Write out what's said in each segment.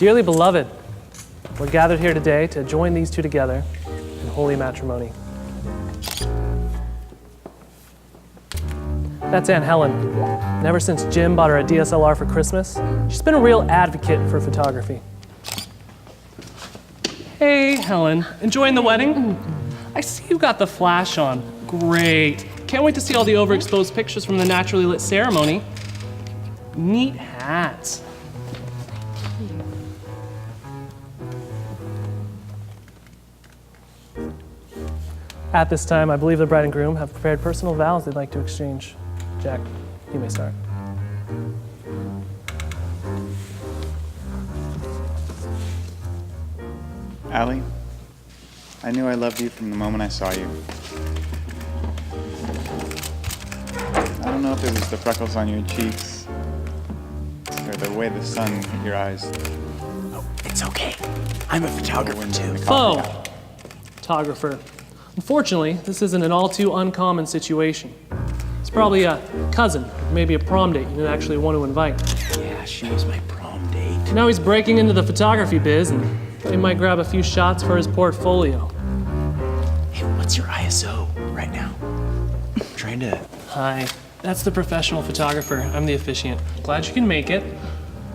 Dearly beloved, we're gathered here today to join these two together in holy matrimony. That's Aunt Helen. And ever since Jim bought her a DSLR for Christmas, she's been a real advocate for photography. Hey, Helen, enjoying the wedding? I see you got the flash on. Great. Can't wait to see all the overexposed pictures from the naturally lit ceremony. Neat hats. At this time, I believe the bride and groom have prepared personal vows they'd like to exchange. Jack, you may start. Allie, I knew I loved you from the moment I saw you. I don't know if it was the freckles on your cheeks or the way the sun hit your eyes. Oh, it's okay. I'm a photographer too. Oh, photographer. Unfortunately, this isn't an all too uncommon situation. It's probably a cousin, maybe a prom date you didn't actually want to invite. Yeah, she was my prom date. Now he's breaking into the photography biz and he might grab a few shots for his portfolio. Hey, what's your ISO right now? I'm trying to... Hi, that's the professional photographer. I'm the officiant. Glad you can make it.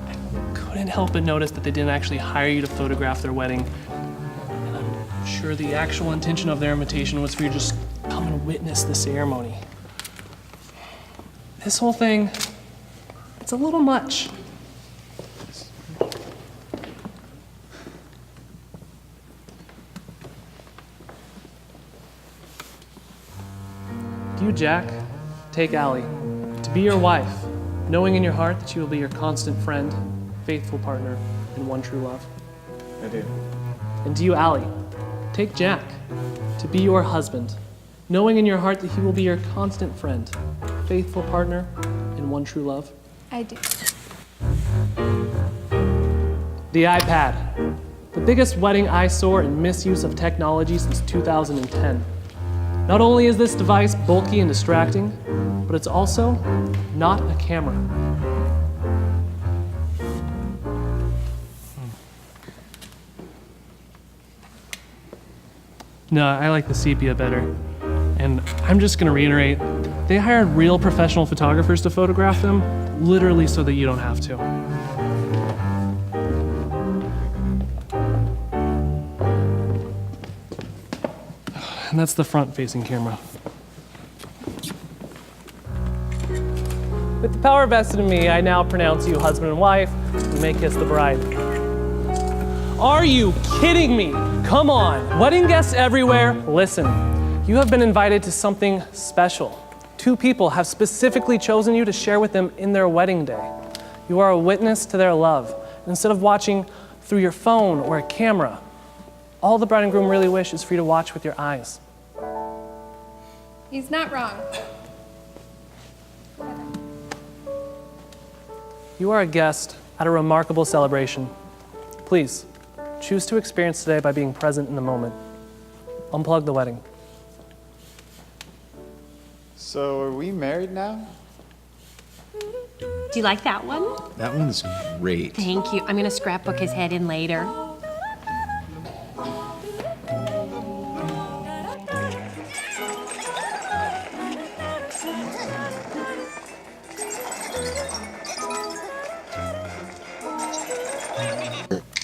I couldn't help but notice that they didn't actually hire you to photograph their wedding. And I'm sure the actual intention of their invitation was for you to just come and witness the ceremony. This whole thing, it's a little much. Do you, Jack, take Allie to be your wife, knowing in your heart that she will be your constant friend, faithful partner, and one true love? I do. And do you, Allie, take Jack to be your husband, knowing in your heart that he will be your constant friend, faithful partner, and one true love? I do. The iPad, the biggest wedding eyesore and misuse of technology since 2010. Not only is this device bulky and distracting, but it's also not a camera. No, I like the sepia better. And I'm just gonna reiterate, they hired real professional photographers to photograph them, literally so that you don't have to. And that's the front-facing camera. With the power vested in me, I now pronounce you husband and wife. You may kiss the bride. Are you kidding me? Come on, wedding guests everywhere, listen. You have been invited to something special. Two people have specifically chosen you to share with them in their wedding day. You are a witness to their love. Instead of watching through your phone or a camera, all the bride and groom really wish is for you to watch with your eyes. He's not wrong. You are a guest at a remarkable celebration. Please, choose to experience today by being present in the moment. Unplug the wedding. So are we married now? Do you like that one? That one's great. Thank you. I'm gonna scrapbook his head in later.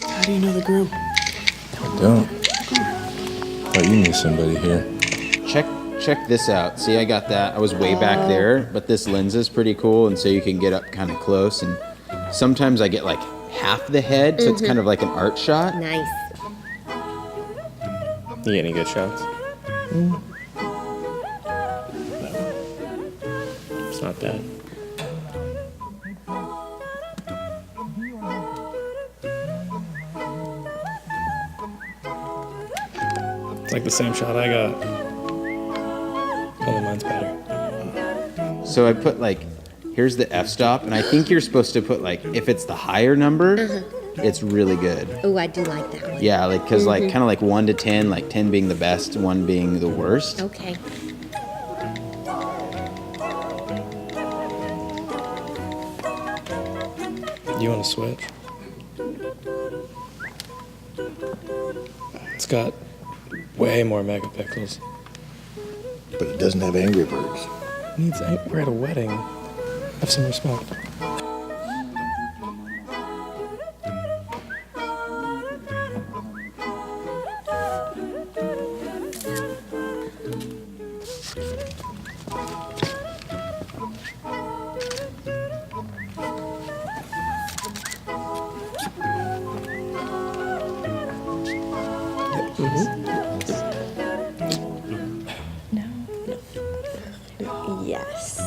How do you know the groom? I don't. Thought you knew somebody here. Check this out. See, I got that. I was way back there, but this lens is pretty cool, and so you can get up kind of close. And sometimes I get like half the head, so it's kind of like an art shot. Nice. You get any good shots? No. It's not bad. It's like the same shot I got. Only mine's better. So I put like, here's the f-stop, and I think you're supposed to put like, if it's the higher number, it's really good. Oh, I do like that one. Yeah, like, cause like kind of like 1 to 10, like 10 being the best, 1 being the worst. Okay. You want to switch? It's got way more megapixels. But it doesn't have Angry Birds. We're at a wedding. Have some respect. Yes.